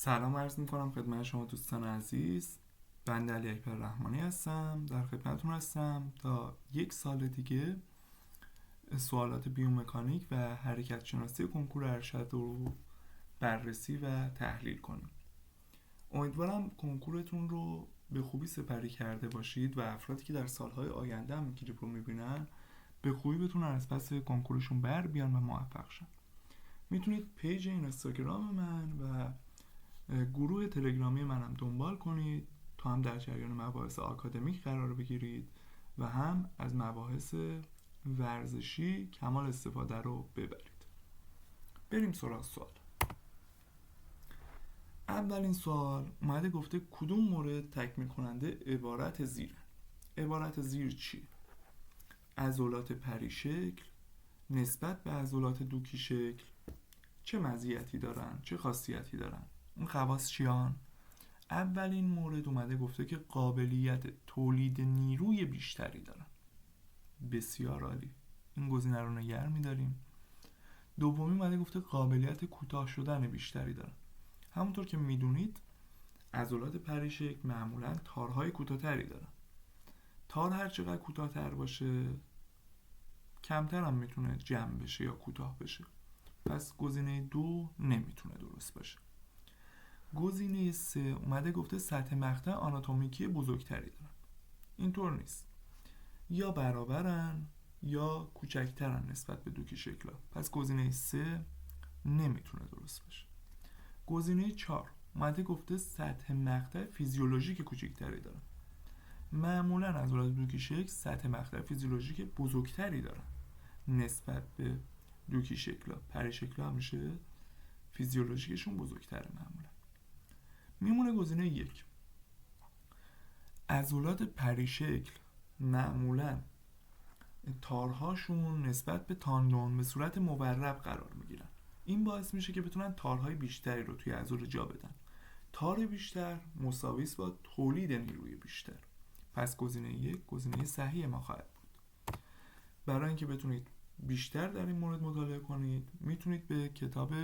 سلام عرض میکنم خدمت شما دوستان عزیز. بنده علی اکبر رحمانی هستم، در خدمتتون هستم تا یک سال دیگه سوالات بیومکانیک و حرکت شناسی کنکور ارشد رو بررسی و تحلیل کنیم. امیدوارم کنکورتون رو به خوبی سپری کرده باشید و افرادی که در سالهای آینده هم کلیپ رو میبینن به خوبی بتونن از پس کنکورشون بر بیان و موفق شن. میتونید پیج اینستاگرام من و گروه تلگرامی منم دنبال کنید تا هم در جریان مباحث آکادمیک قرار بگیرید و هم از مباحث ورزشی کمال استفاده رو ببرید. بریم سراغ سوال. اولین سوال اومده گفته کدوم مورد تکمیل کننده عبارت زیره؟ عبارت زیر چی؟ عضلات پری شکل نسبت به عضلات دوکی شکل چه مزیتی دارن؟ چه خاصیتی دارن؟ اون خواص چیان؟ اولین مورد اومده گفته که قابلیت تولید نیروی بیشتری دارن. بسیار عالی، این گزینه رو نگه می‌داریم. دومی اومده گفته قابلیت کوتاه شدن بیشتری دارن. همونطور که میدونید عضلات پریشک معمولا تارهای کوتاه‌تری دارن. تار هر چقدر کوتاه‌تر باشه کمتر هم میتونه جمع بشه یا کوتاه بشه، پس گزینه 2 نمیتونه درست باشه. گزینه 3 اومده گفته سطح مقطع آناتومیکی بزرگتری دارن. اینطور نیست، یا برابرن یا کوچکترن نسبت به دوکی شکلا، پس گزینه 3 نمیتونه درست باشه. گزینه 4 اومده گفته سطح مقطع فیزیولوژیک کوچکتری دارن. معمولا عضلات دوکی شکل سطح مقطع فیزیولوژیک بزرگتری دارن نسبت به دوکی شکلا. پری شکلا همیشه فیزیولوژیکشون بزرگتره معمولا. میمونه گزینه 1. عضلات پری شکل معمولا تارهاشون نسبت به تاندون به صورت مورب قرار میگیرن. این باعث میشه که بتونن تارهای بیشتری رو توی عضله جا بدن. تار بیشتر مساوی است با تولید نیروی بیشتر. پس گزینه 1 گزینه صحیح ما خواهد بود. برای اینکه بتونید بیشتر در این مورد مطالعه کنید میتونید به کتاب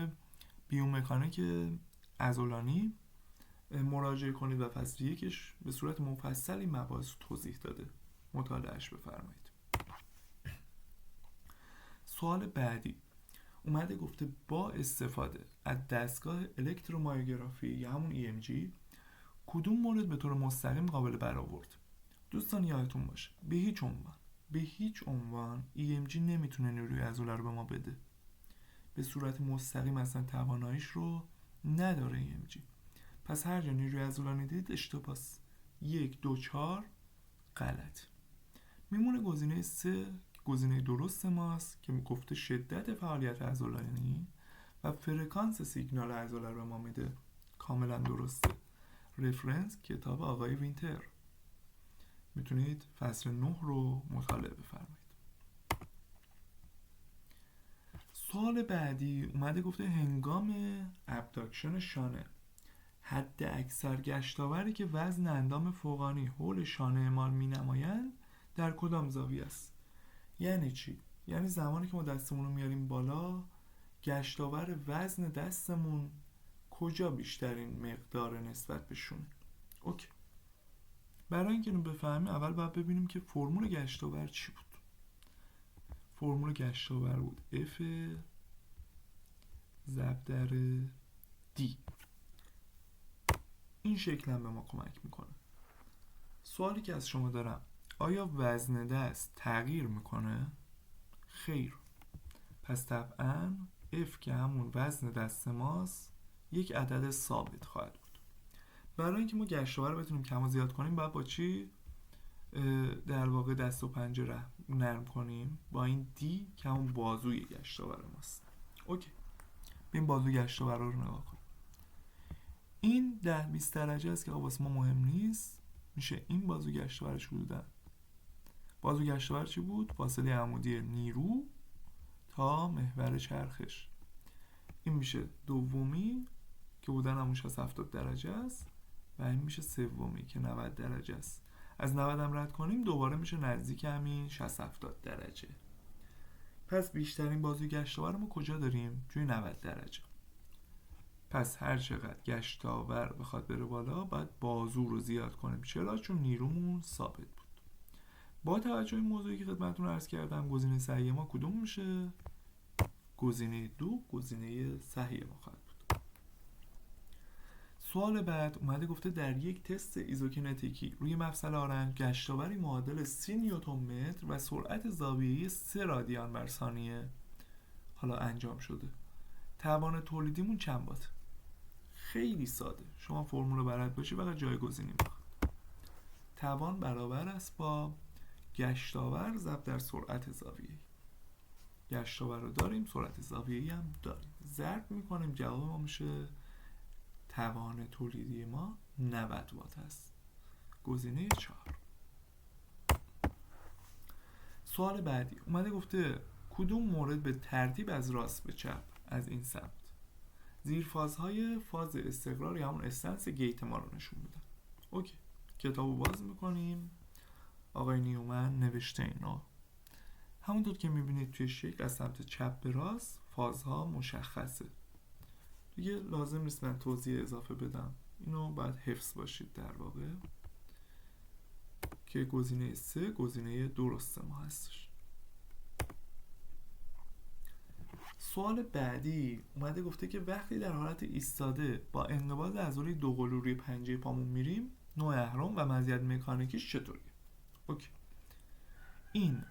بیومکانیک عضلانی مراجعه کنید و فصل 1 به صورت مفصل این مباحث رو توضیح داده، مطالعهش بفرمایید. سوال بعدی اومده گفته با استفاده از دستگاه الکترومایوگرافی یا همون EMG کدوم مورد به طور مستقیم قابل برآورد؟ دوستان یادتون باشه به هیچ عنوان EMG نمیتونه نیروی عضله رو به ما بده. به صورت مستقیم اصلا تواناییش رو نداره EMG. پس هر جا نیروی عضلانی دید اشتباس. 1 2 4 غلط. میمونه گزینه 3 گزینه درست ماست که میگفته شدت فعالیت عضلانی و فرکانس سیگنال عضله رو ما میده. کاملا درسته. رفرنس کتاب آقای وینتر. میتونید فصل 9 رو مطالعه بفرمایید. سوال بعدی اومده گفته هنگام ابداکشن شانه حد اکثر گشتاوری که وزن اندام فوقانی حول شانه اعمال می نمایند در کدام زاویه است؟ یعنی چی؟ یعنی زمانی که ما دستمون رو میاریم بالا گشتاور وزن دستمون کجا بیشترین مقدار نسبت به شونه؟ اوکی. برای اینکه اینو بفهمیم اول باید ببینیم که فرمول گشتاور چی بود. فرمول گشتاور بود F ضرب در D. این شکل هم به ما کمک میکنه. سوالی که از شما دارم، آیا وزن دست تغییر میکنه؟ خیر. پس طبعا F که همون وزن دست ماست یک عدد ثابت خواهد بود. برای اینکه ما گشتاور رو بتونیم کم و زیاد کنیم باید با چی در واقع دست و پنجه نرم کنیم؟ با این D که همون بازوی گشتاور ماست. اوکی. این بازوی گشتاور رو نگاه کنیم. این 10-20 درجه است که واسه ما مهم نیست. میشه این بازو گشتاورش حدودا. بازو گشتاور چی بود؟ فاصله عمودی نیرو تا محور چرخش. این میشه دومی که بودن همون 60-70 درجه است و این میشه سومی که 90 درجه است. از 90 هم رد کنیم دوباره میشه نزدیک همین 60-70 درجه. پس بیشترین بازوی گشتاور ما کجا داریم؟ توی 90 درجه. پس هر چقدر گشتاور بخواد بره بالا باید بازو رو زیاد کنیم. چرا؟ چون نیرومون ثابت بود. با توجه به این موضوعی که خدمتتون عرض کردم، گزینه صحیح ما کدوم میشه؟ گزینه 2 گزینه صحیح ما خواهد بود. سوال بعد اومده گفته در یک تست ایزوکینتیکی روی مفصل آرنج گشتاوری معادل 30 نیوتن متر و سرعت زاویه‌ای 3 رادیان بر ثانیه حالا انجام شده. توان تولیدیمون چند وات؟ خیلی ساده، شما فرمول رو بلد باشی فقط جایگزینی میخواد. توان برابر است با گشتاور ضرب در سرعت زاویه‌ای. گشتاور رو داریم، سرعت زاویه‌ای هم داریم، ضرب میکنیم، جواب ما میشه توان تولیدی ما 90 وات است. گزینه 4. سوال بعدی اومده گفته کدوم مورد به ترتیب از راست به چپ از این سمت زیرفازهای فاز استقرار یا همون استنس گیت ما رو نشون میدن؟ اوکی، کتابو باز میکنیم. آقای نیومن نوشته اینا همونطور که میبینید توی شکل از سمت چپ به راست فازها مشخصه دیگه، لازم نیست من توضیح اضافه بدم، اینو باید حفظ باشید در واقع که گزینه 3 گزینه درست ما هستش. سوال بعدی اومده گفته که وقتی در حالت ایستاده با انقباض عضله دوقلو روی پنجه پامون میریم نوع اهرم و مزیت مکانیکیش چطوریه؟ اوکی، این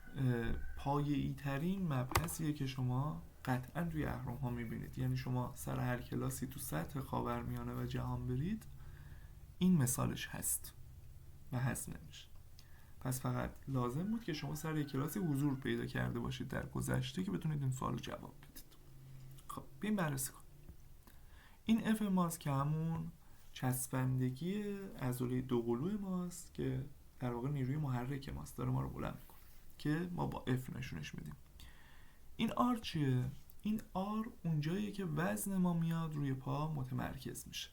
پایه‌ای ترین مبحثیه که شما قطعا توی اهرم ها میبینید. یعنی شما سر هر کلاسی تو سطح خاورمیانه و جهان برید این مثالش هست و هست نمیشه. پس فقط لازم بود که شما سر یک کلاسی حضور پیدا کرده باشید در گذشته که بتونید این سوال رو جواب بدید. خب بیایم بررسی کنیم. این اف ماست که همون چسبندگی عضله دوقلو ماست که در واقع نیروی محرک ماست، داره ما رو بلند میکنه که ما با اف نشونش میدیم. این آر چیه؟ این آر اونجاییه که وزن ما میاد روی پا متمرکز میشه،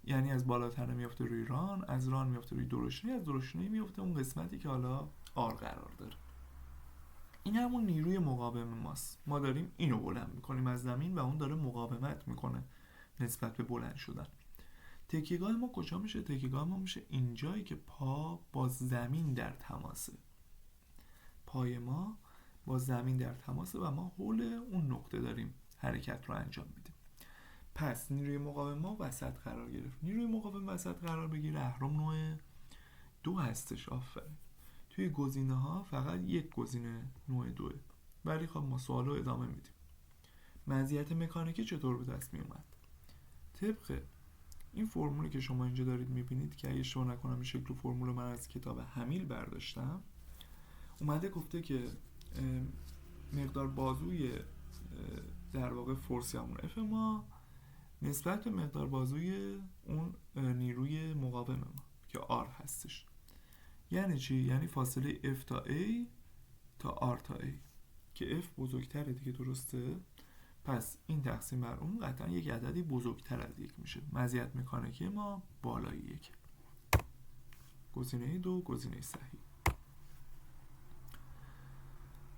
یعنی از بالاتنه میافته روی ران، از ران میافته روی درشنی، از درشنی میافته اون قسمتی که حالا آر قرار داره. این همون نیروی مقاوم ماست، ما داریم اینو بلند میکنیم از زمین و اون داره مقاومت میکنه نسبت به بلند شدن. تکیهگاه ما کجا میشه؟ تکیهگاه ما میشه اینجایی که پا با زمین در تماسه، پای ما با زمین در تماسه و ما حول اون نقطه داریم حرکت رو انجام میدیم. پس نیروی مقاوم ما وسط قرار گرفت. نیروی مقاوم وسط قرار بگیره اهرم نوع 2 هستش. آفرین، توی گزینه ها فقط یک گزینه نوع 2، ولی خب ما سوال رو ادامه میدیم. مزیت مکانیکی چطور به دست می اومد؟ طبق این فرمولی که شما اینجا دارید میبینید که اگه اشتباه نکنم این شکل فرمول من از کتاب همیل برداشتم، اومده گفته که مقدار بازوی در واقع فورس یا اون اف ما نسبت به مقدار بازوی اون نیروی مقاوم ما که آر هستش. یعنی چی؟ یعنی فاصله F تا A تا R تا A که F بزرگتره دیگه، درسته؟ پس این تقسیم بر اون قطعا یک عددی بزرگتر از یک میشه. مزیت مکانیکی ما بالای یک. گزینه 2 گزینه صحیح.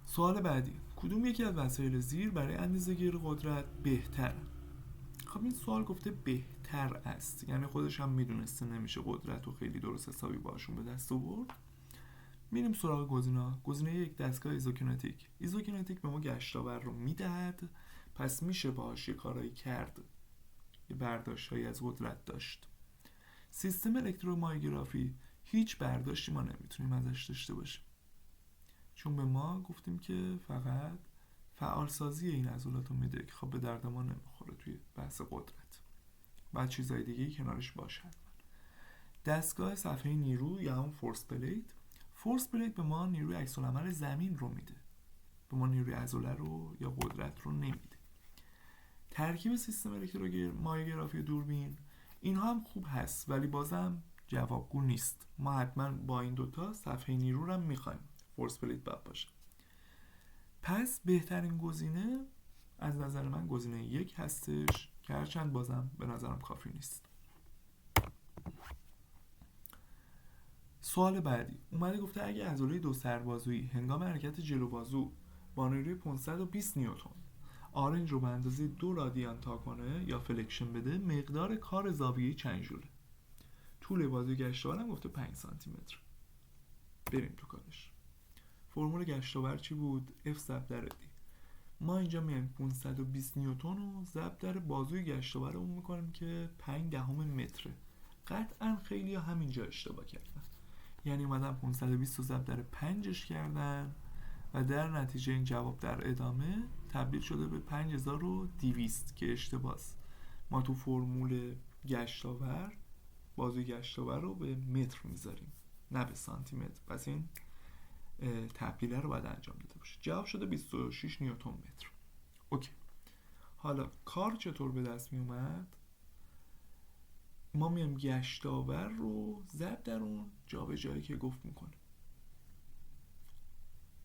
سوال بعدی کدوم یکی از وسایل زیر برای اندازه‌گیری قدرت بهتر؟ خب این سوال گفته بهتر است، یعنی خودش هم میدونسته نمیشه قدرت رو خیلی درست حسابی باشون به دست آورد. میریم سراغ گزینه‌ها. گزینه 1 دستگاه ایزوکینتیک. ایزوکینتیک به ما گشتاور رو میدهد، پس میشه باهاش یه کارایی کرد، یه برداشتایی از قدرت داشت. سیستم الکترومایوگرافی هیچ برداشتی ما نمیتونیم ازش داشته باشیم، چون به ما گفتیم که فقط فعالسازی این عضلات رو میده که خب به درد ما نمیخوره توی بحث قدرت، بعد چیزای دیگه کنارش باشه. دستگاه صفحه نیرو یا هم فورس پلیت. فورس پلیت به ما نیروی عکس العمل زمین رو میده، به ما نیروی عضله رو یا قدرت رو نمیده. ترکیب سیستم الکترومایوگرافی دوربین اینها هم خوب هست ولی بازم جوابگو نیست. ما حتما با این دوتا صفحه نیرو رو هم میخوایم، فورس پلیت باید باشه. پس بهترین گزینه از نظر من گزینه 1 هستش که هرچند بازم به نظرم کافی نیست. سوال بعدی اومده گفته اگه عضله دو سربازویی هنگام حرکت جلو بازو با نیروی 520 نیوتن آرنج رو به اندازه 2 رادیان تا کنه یا فلکشن بده، مقدار کار زاویه‌ای چند ژوله. طول بازوی گشتاور هم گفته 5 سانتی متر. بریم تو کارش. فرمول گشتاور چی بود؟ F ضرب در دی. ما اینجا میایم 520 نیوتن رو ضرب در بازوی گشتاورمون میکنیم که 5 دهم متره. قطعا خیلی ها همینجا اشتباه کردن، یعنی اومدن 520 رو ضرب در 5ش کردن و در نتیجه این جواب در ادامه تبدیل شده به 5200 که اشتباهه. ما تو فرمول گشتاور بازوی گشتاور رو به متر میذاریم نه به سانتی متر، پس این تبدیله رو باید انجام داده باشه. جواب شده 26 نیوتن متر. اوکی. حالا کار چطور به دست می اومد؟ ما میام گشتاور رو ضرب در اون جابجایی که گفت میکنیم.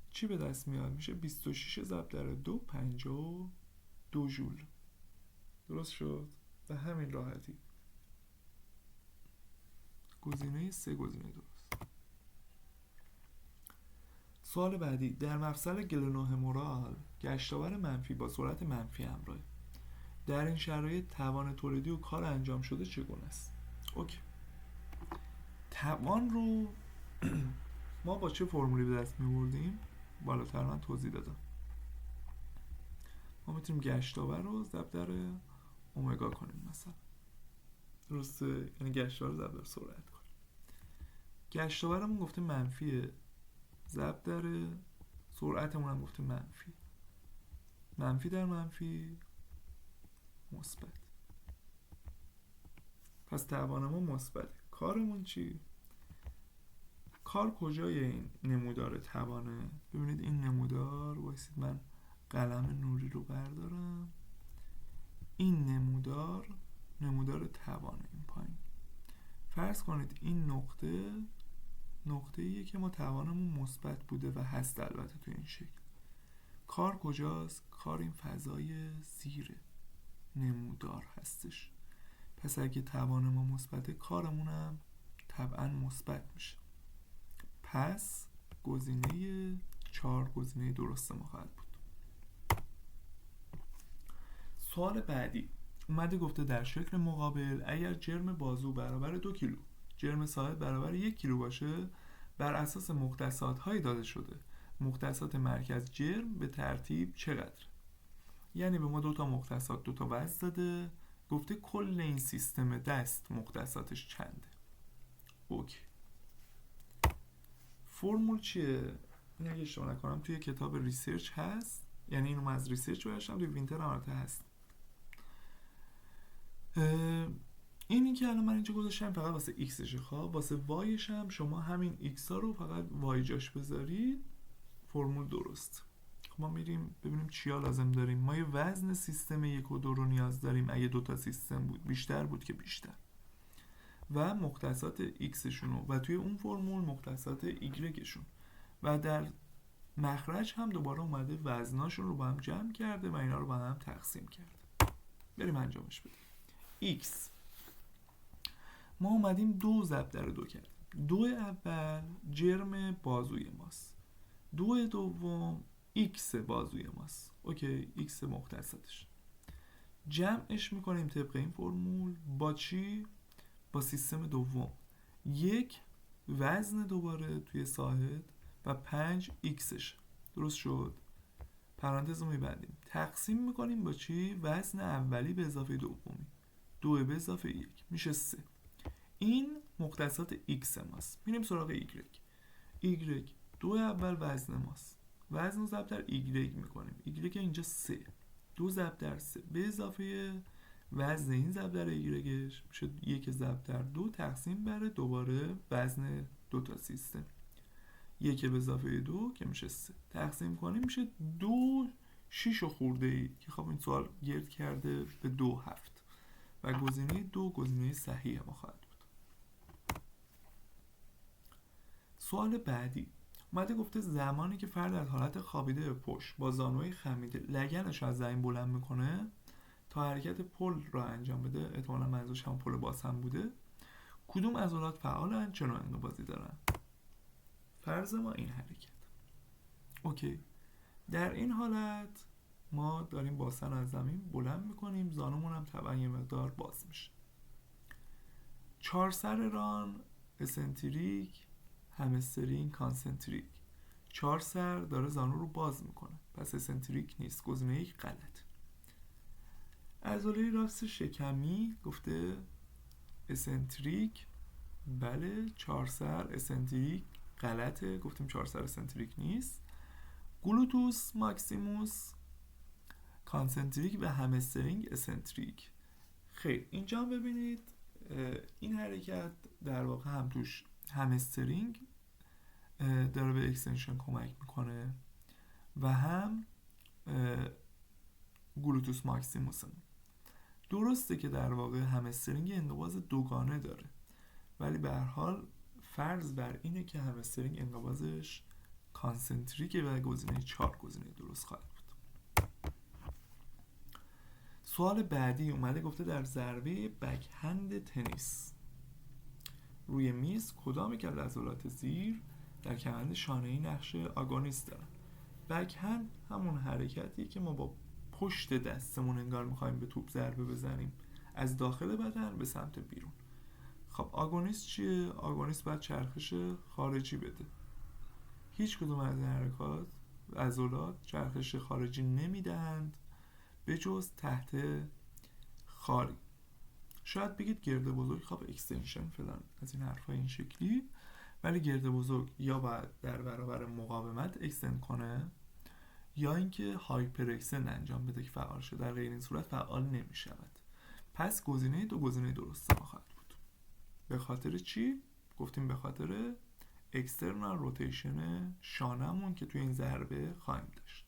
چی به دست میاد؟ میشه 26 ضرب در 2 52 ژول. درست شد؟ به همین راحتی. گزینه 3 گزینه درست. سوال بعدی، در مفصل گلنوهمورال گشتاور منفی با سرعت منفی همراهه. در این شرایط توان تولیدی و کار انجام شده چگونه است؟ اوکی. توان رو ما با چه فرمولی به دست می‌آوردیم؟ بالاتر من توضیح دادم. ما میتونیم گشتاور رو ضرب در اومگا کنیم مثلا. درسته؟ یعنی گشتاور رو ضرب در سرعت کنیم. گشتاورمون گفته منفیه، ضرب در سرعتمون هم گفته منفی. منفی در منفی مثبت. پس توان ما مثبته. کارمون چی؟ کار کجای این نمودار توانه؟ ببینید این نمودار، وایسید من قلم نوری رو بردارم. این نمودار توانه این پایین. فرض کنید این نقطه ایه که ما توانمون مثبت بوده و هست البته تو این شکل. کار کجاست؟ کار این فضای زیر نمودار هستش. پس اگه توان ما مثبته کارمون هم طبعا مثبت میشه. پس گزینه 4 گزینه درست ما خواهد بود. سوال بعدی اومده گفته در شکل مقابل اگر جرم بازو برابر 2 کیلو، جرم ساعد برابر 1 کیلو باشه، بر اساس مختصات هایی داده شده مختصات مرکز جرم به ترتیب چقدر؟ یعنی به ما 2 تا مختصات 2 تا وزن داده، گفته کل این سیستم دست مختصاتش چنده. اوکی. فرمول چیه؟ این اگه اشتباه نکنم توی کتاب ریسرچ هست، یعنی اینو من از ریسرچ برداشتم، توی وینتر هم هست. اینی که الان من اینجا گذاشتم فقط واسه ایکسشه. خب واسه وایش هم شما همین ایکس ها رو فقط وای جاش بذارید، فرمول درست. خب ما میریم ببینیم چیا لازم داریم. ما یه وزن سیستم 1 و 2 رو نیاز داریم اگه 2 تا سیستم بود، بیشتر بود که بیشتر، و مختصات ایکسشون و توی اون فرمول مختصات ایگرگشون، و در مخرج هم دوباره اومده وزناشون رو با هم جمع کرده و اینا رو با هم تقسیم کرده. بریم انجامش بدیم. x ما اومدیم 2 ضرب در 2 کردیم. 2 اول جرم بازوی ماست، 2 دوم x بازوی ماست. اوکی، x مختصاتش جمعش میکنیم طبق این فرمول با چی؟ با سیستم دوم. 1 وزن دوباره توی ساحت و 5 ایکسش. درست شد؟ پرانتز رو میبندیم. تقسیم میکنیم با چی؟ وزن اولی به اضافه دومی. 2 به اضافه 1 میشه 3. این مختصات ایکس ماست. میریم سراغ ایگرگ. ایگرگ 2 اول وزن ماست، وزن رو ضرب در ایگرگ میکنیم. ایگرگ اینجا 3. 2 ضرب در 3 به اضافه وزن این ضرب در ایگرگش میشه 1 ضرب در 2 تقسیم بر دوباره وزن 2 تا سیستم. 1 به اضافه 2 که میشه 3 تقسیم کنیم میشه 2 6 خورده ای که خب این سوال گرد کرده به 2 7 و گزینه 2 گزینه صحیح ما خواهد بود. سوال بعدی اومده گفته زمانی که فرد از حالت خوابیده به پشت با زانوی خمیده لگنش از زمین بلند میکنه تا حرکت پل را انجام بده، احتمالاً منظورش هم پل باز هم بوده، کدوم عضلات فعالن، چه نوع انقباضی دارن؟ فرض ما این حرکت. اوکی. در این حالت ما داریم باسن از زمین بلند میکنیم، زانومون هم طبعا یه مقدار باز میشه. 4 سر ران اسنتریک، همسترینگ، کانسنتریک. 4 سر داره زانو رو باز میکنه، پس اسنتریک نیست، گزینه یک غلط. عضله راست شکمی گفته اسنتریک، بله. 4 سر اسنتریک غلطه، گفتیم 4 سر اسنتریک نیست. گلوتوس ماکسیموس کانسنتریک و همسترینگ اسنتریک. خیر، اینجا هم ببینید این حرکت در واقع هم توش همسترینگ داره به اکستنشن کمک میکنه و هم گلوتوس ماکسیموس. درسته که در واقع همسترینگ انقباض دوگانه داره، ولی به هر حال فرض بر اینه که همسترینگ انقباضش کانسنتریکه و گزینه 4 گزینه درست خواهد بود. سوال بعدی اومده گفته در ضربه بک‌هند تنیس روی میز کدام یک از عضلات زیر در کمربند شانه‌ای نقش آگونیست دارن؟ بک‌هند همون حرکتیه که ما با پشت دستمون انگار میخوایم به توپ ضربه بزنیم از داخل بدن به سمت بیرون. خب آگونیست چیه؟ آگونیست باید چرخش خارجی بده. هیچ کدوم از این حرکات عضلات چرخش خارجی نمیدهند به جز تحت خاری. شاید بگید گرد بزرگ خب اکستنشن فلان از این حرفای این شکلی، ولی گرد بزرگ یا باید در برابر مقاومت اکستند کنه یا اینکه هایپر اکستند انجام بده که فعال شه، در غیر این صورت فعال نمی شود. پس گزینه دو گزینه درست ما خواهد بود. به خاطر چی؟ گفتیم به خاطر اکسترنال روتیشن شانمون که توی این ضربه خواهیم داشت.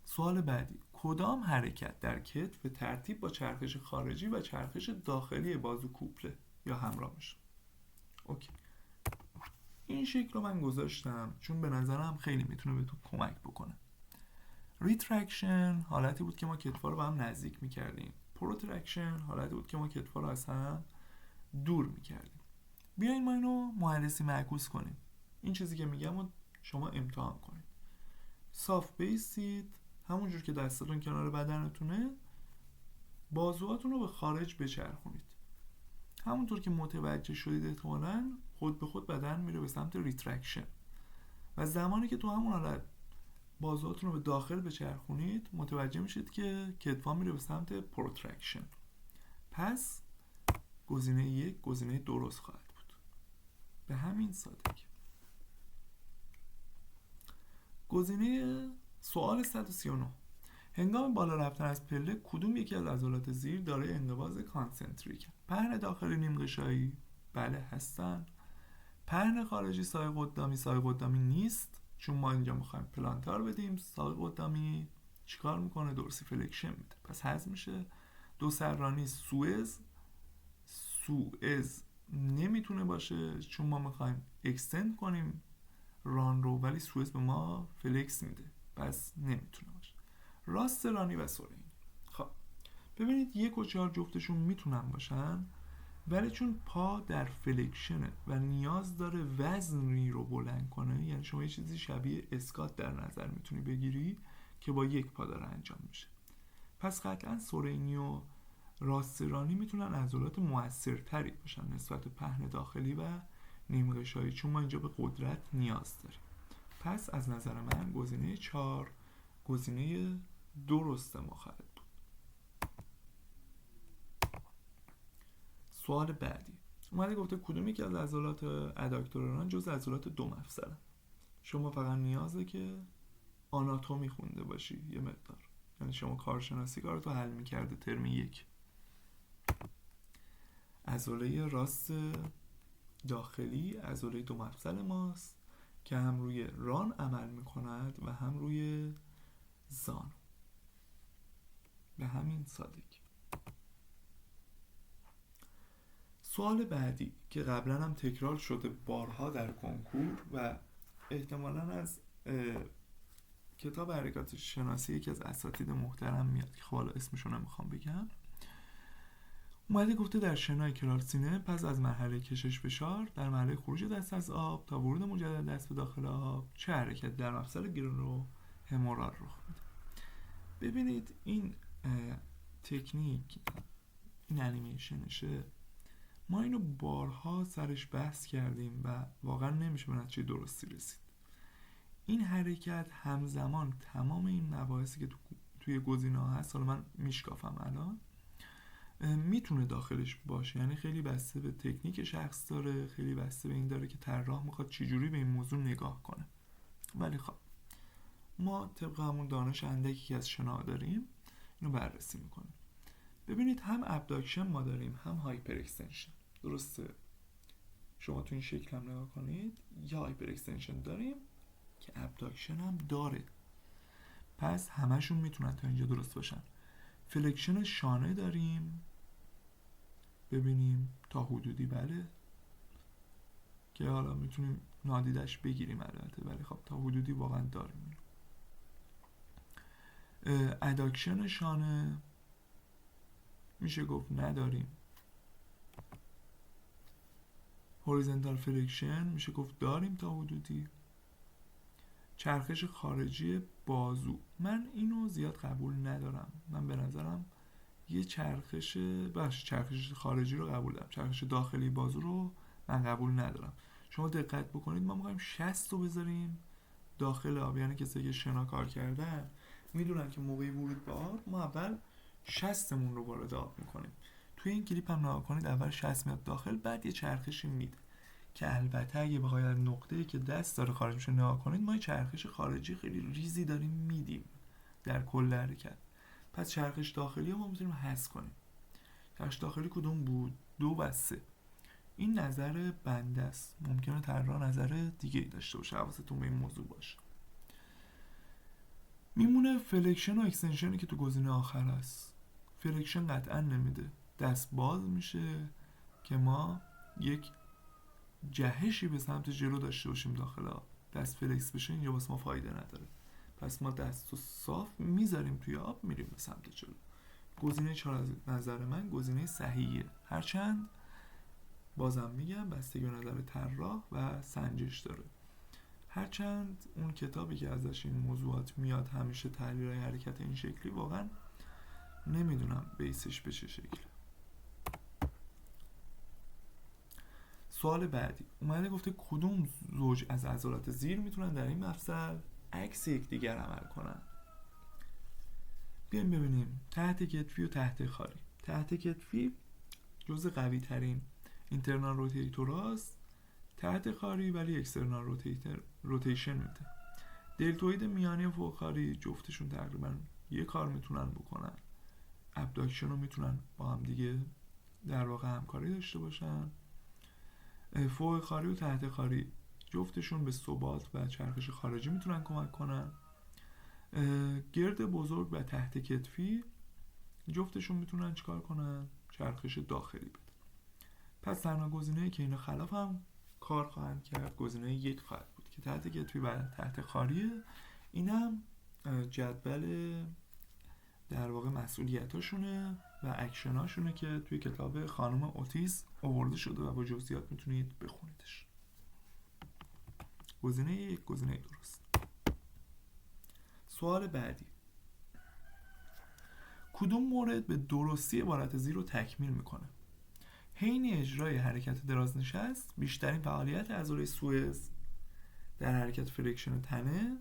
سوال بعدی، کدام حرکت در کتف به ترتیب با چرخش خارجی و چرخش داخلی بازو کوپله یا همراه میشه؟ اوکی، این شکل رو من گذاشتم چون به نظرم خیلی میتونه بهتون کمک بکنه. ریترکشن حالتی بود که ما کتفا رو به هم نزدیک میکردیم. پروترکشن حالتی بود که ما کتفا رو از هم دور میکردیم. بیاین ما اینو مهندسی معکوس کنیم. این چیزی که میگم رو شما امتحان کنید. صاف بیستید، همونجور که دستتون کنار بدنتونه بازوهاتون رو به خارج بچرخونید. همونطور که متوجه شدید احتمالاً خود به خود بدن میره به سمت ریترکشن و زمانی که تو همون حالت بازوهاتون رو به داخل بچرخونید متوجه میشید که کتفا میره به سمت پروترکشن. پس گزینه یک گزینه درست خواهد بود. به همین سادگی. گزینه سوال 139، هنگام بالا رفتن از پله کدوم یکی از عضلات زیر دارای انقباض کانسنتریک؟ پهن داخلی نیم قشایی بله هستن. پهن خارجی ساق قدامی نیست چون ما اینجا میخوایم پلانتار بدیم. ساق قدامی چیکار میکنه؟ دورسی فلکشن میده، پس هضم میشه. دو سررانی سوئز نمیتونه باشه چون ما میخوایم اکستند کنیم ران رو، ولی سوئز به ما فلکس میده، پس نمیتونه باشه. راست رانی و سورینی. خب ببینید 1 و 4 جفتشون میتونن باشن، ولی چون پا در فلکشنه و نیاز داره وزنی رو بلند کنه، یعنی شما یه چیزی شبیه اسکات در نظر میتونی بگیری که با 1 پا داره انجام میشه. پس قطعا سورینی و راست رانی میتونن عضلات موثرتری باشن نسبت پهن داخلی و نیم قشایی، چون ما اینجا به قدرت نیاز داریم. پس از نظر من گزینه 4 گزینه درست ما خواهد بود. سوال بعدی اومده گفته کدوم یکی از عضلات اداکتور جز عضلات دو مفصله؟ شما فقط نیازه که آناتومی خونده باشی یه مقدار، یعنی شما کارشناسی کارتو حل میکرده ترم 1. عضله راست داخلی عضله دو مفصل ماست که هم روی ران عمل میکند و هم روی زانو. به همین سادگی. سوال بعدی که قبلا هم تکرار شده بارها در کنکور و احتمالاً از کتاب حرکات شناسی یکی از اساتید محترم میاد که خب حالا اسمشو نمیخوام بگم، اومده گفته در شنای کرالسینه پس از مرحله کشش فشار در مرحله خروج دست از آب تا ورود مجدد دست به داخل آب چه حرکت در مفصل گرانو همورال رخ میده. ببینید این تکنیک، این انیمیشنشه، ما اینو بارها سرش بحث کردیم و واقعا نمیشه به نتیجه درستی رسید. این حرکت همزمان تمام این مباحثی که توی گزینه‌ها هست، حالا من میشکافم الان، میتونه داخلش باشه. یعنی خیلی بسته به تکنیک شخص داره، خیلی بسته به این داره که طراح میخواد چجوری به این موضوع نگاه کنه. ولی خب ما طبق همون دانش اندکی که از شنا داریم اینو بررسی میکنیم. ببینید هم ابداکشن ما داریم، هم هایپر اکستنشن. درسته؟ شما تو این شکل هم نگاه کنید، یا هایپر اکستنشن داریم که ابداکشن هم داره. پس همشون میتونن تا اینجا درست باشن. فلکشن شانه داریم، ببینیم تا حدودی بله، که حالا میتونیم نادیدش بگیریم البته، ولی خب تا حدودی واقعا داریم. اداکشن شانه میشه گفت نداریم. هوریزونتال فلکشن میشه گفت داریم تا حدودی. چرخش خارجی بازو، من اینو زیاد قبول ندارم. من به نظرم یه چرخش خارجی رو قبول دارم، چرخش داخلی بازو رو من قبول ندارم. شما دقت بکنید ما می‌خوایم 60 رو بذاریم داخل آب، یعنی کسی که شنا کار کردن میدونن که موقعی ورود به آب ما اول 60مون رو وارد آب میکنیم. توی این کلیپ هم نگاه کنید، اول 60 میاد داخل، بعد یه چرخشی میده که البته اگه بخواید از نقطه‌ای که دست داره خارج میشه نگاه کنید، ما یه چرخش خارجی خیلی ریزی داریم میدیم در کل حرکت. پس چرخش داخلی رو ما میتونیم حذف کنیم. چرخش داخلی کدوم بود؟ 2 و 3. این نظر بنده است، ممکنه طراح نظر دیگه ای داشته باشه، حواستون به این موضوع باشه. میمونه فلکشن و اکستنشنی که تو گزینه آخر هست. فلکشن قطعا نمیده، دست باز میشه که ما یک جهشی به سمت جلو داشته باشیم داخل آب. دست فلکس بشه اینجا واسه ما فایده نداره، پس ما دست رو صاف میذاریم توی آب، میریم به سمت جلو. گزینه 4 از نظر من گزینه صحیحه، هرچند بازم میگم بستگی به نظر طراح و سنجش داره. هرچند اون کتابی که ازش این موضوعات میاد همیشه تحلیل حرکت این شکلی، واقعا نمیدونم بیسش به چه شکل. سوال بعدی اومده گفته کدوم زوج از عضلات زیر میتونن در این مفصل عکس یکدیگر عمل کنن؟ بیایم ببینیم. تحت کتفی و تحت خاری. تحت کتفی جزء قوی ترین اینترنال روتیتوراست، تحت خاری ولی اکسترنال روتیشن میده. دلتوید میانی و فوق خاری جفتشون تقریبا یه کار میتونن بکنن، ابداکشن رو میتونن با هم دیگه در واقع همکاری داشته باشن. فوق خاری و تحت خاری جفتشون به ثبات و چرخش خارجی میتونن کمک کنن. گرد بزرگ و تحت کتفی جفتشون میتونن چیکار کنن؟ چرخش داخلی بدن. پس تنها گزینه‌ای که اینا خلاف هم کار خواهند کرد گزینه 1 خواهد بود که تحت کتفی و تحت خاریه. اینم جدول در واقع مسئولیتاشونه و اکشناشونه که توی کتاب خانم اوتیس آورده شده و با جزئیات میتونید بخونیدش. گزینه 1 گزینه درست. سوال بعدی، کدوم مورد به درستی عبارت زیر رو تکمیل میکنه؟ حین اجرای حرکت درازنشست بیشترین فعالیت عضله سوئز در حرکت فریکشن تنه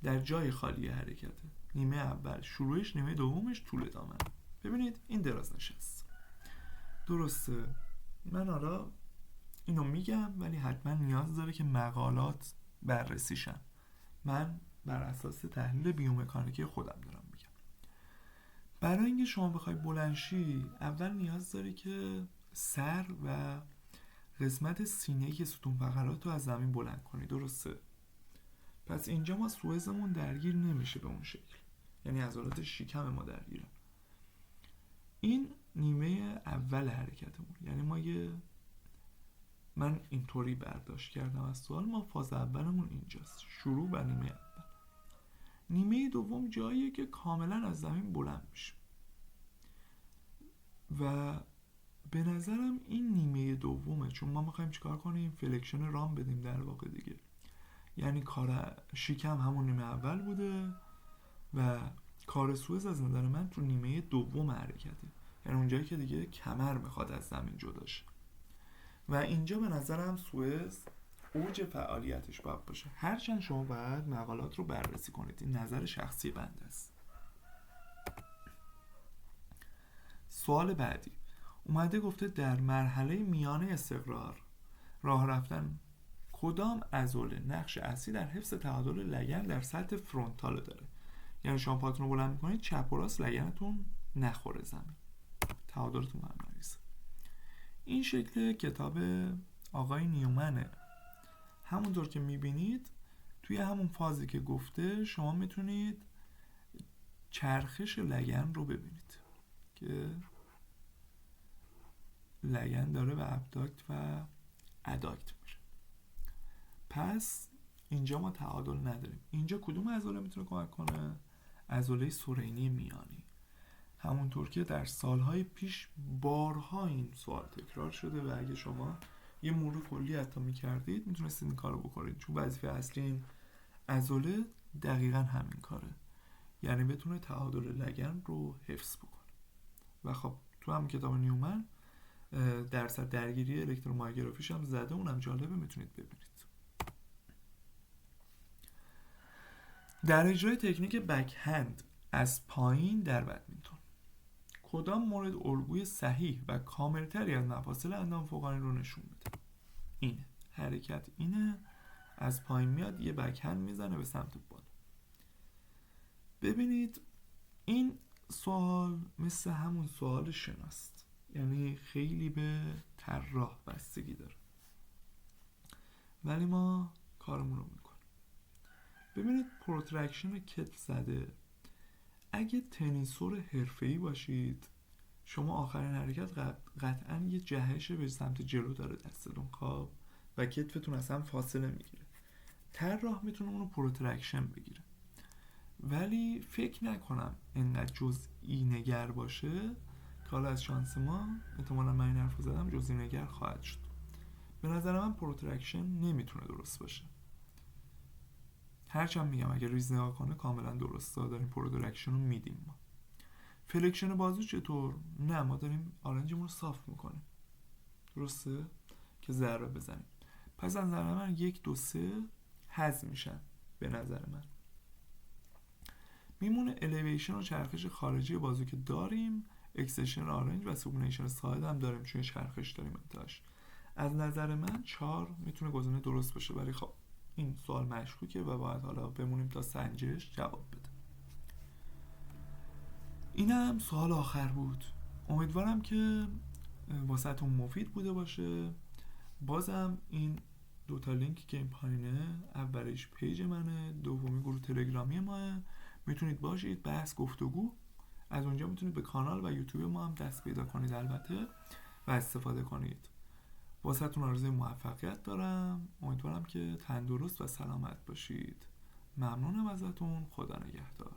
در جای خالی حرکته. نیمه اول شروعش، نیمه دومش طول دامن. ببینید این درازنشست درسته. من حالا اینو میگم ولی حتما نیاز داره که مقالات بررسی شن. من بر اساس تحلیل بیومکانیکی خودم دارم میگم. برای اینکه شما بخوای بلند شی اول نیاز داری که سر و قسمت سینه‌ای که ستون فقرات رو از زمین بلند کنی، درسته؟ پس اینجا ما سوئزمون درگیر نمیشه به اون شکل، یعنی عضلات شکم ما درگیرن. این نیمه اول حرکتمون، یعنی من اینطوری برداشت کردم از سوال، ما فاز اولمون اینجاست، شروع و نیمه اول. نیمه دوم جاییه که کاملا از زمین بلند میشه و به نظرم این نیمه دومه، چون ما میخوایم چیکار کنیم؟ فلکشن رام بدیم در واقع دیگه. یعنی کار شیکم همون نیمه اول بوده و کار سوئز از نظر من تو نیمه دوم حرکته، یعنی اونجایی که دیگه کمر میخواد از زمین جدا شه. و اینجا به نظرم سوئز اوج فعالیتش باید باشه، هرچند شما باید مقالات رو بررسی کنید، این نظر شخصی بنده است. سوال بعدی اومده گفته در مرحله میان استقرار راه رفتن کدام عضله نقش اصلی در حفظ تعادل لگن در سطح فرونتال داره؟ یعنی شما پاتون رو بلند میکنید چپ و راست لگنتون نخوره زمین، تعادلتون هم نریزه. این شکل کتاب آقای نیومنه. همونطور که میبینید توی همون فازی که گفته شما میتونید چرخش لگن رو ببینید که لگن داره به ابداکت و اداکت میره. پس اینجا ما تعادل نداریم. اینجا کدوم عضله میتونه کمک کنه؟ عضله سرینی میانی. همونطور که در سالهای پیش بارها این سوال تکرار شده و اگه شما یه مرور کلی حتی میکردید میتونستید این کارو بکنید، چون وظیفه اصلی این عضله دقیقا همین کاره، یعنی بتونه تعادل لگن رو حفظ بکنه. و خب تو هم کتاب نیومن درصد درگیری الکترومایوگرافیش هم زده، اونم جالبه، میتونید ببینید. در اجرای تکنیک بک هند از پایین در بدمینتون کدام مورد الگوی صحیح و کاملتری از مفاصل اندام فوقانی رو نشون میده؟ اینه، حرکت اینه، از پایین میاد یه بک هند میزنه به سمت بالا. ببینید این سوال مثل همون سوال شناست، یعنی خیلی به طراح بستگی داره، ولی ما کارمون رو میکنیم. ببینید پروترکشن کتف زده، اگه تنیسور حرفه‌ای باشید شما آخرین حرکت قطعا یه جهش به سمت جلو داره دستتون خواب و کتفتون اصلا فاصله میگیره. طراح میتونه اونو پروترکشن بگیره، ولی فکر نکنم انقدر جزئی نگر باشه که حالا از شانس ما احتمالا من این حرف رو زدم جزئی نگر خواهد شد. به نظر من پروترکشن نمیتونه درست باشه، هرچند میگم اگر ریز نگاه کنه کاملا درسته، داریم پروترکشن رو میدیم. ما فلکشن بازو چطور؟ نه، ما داریم آرنجمون رو صاف میکنیم، درسته؟ که ضربه بزنیم. پس از نظر من 1 2 3 هضم میشن. به نظر من میمونه الیویشن و چرخش خارجی بازو که داریم، اکستنشن آرنج و سوبینیشن ساید هم داریم چون چرخش داریم انتهاش. از نظر من 4 میتونه گزینه درست باشه، ولی خب این سوال مشکوکه و باید حالا بمونیم تا سنجش جواب بده. اینم سوال آخر بود. امیدوارم که واسهتون مفید بوده باشه. بازم این 2 تا لینک که این پایینه، اولیش پیج منه، دومی گروه تلگرامی ماه، میتونید باشید، بحث گفتگو، از اونجا میتونید به کانال و یوتیوب ما هم دست پیدا کنید البته و استفاده کنید. واسهتون آرزوی موفقیت دارم، امیدوارم که تندرست و سلامت باشید. ممنونم ازتون، خدا نگهدار.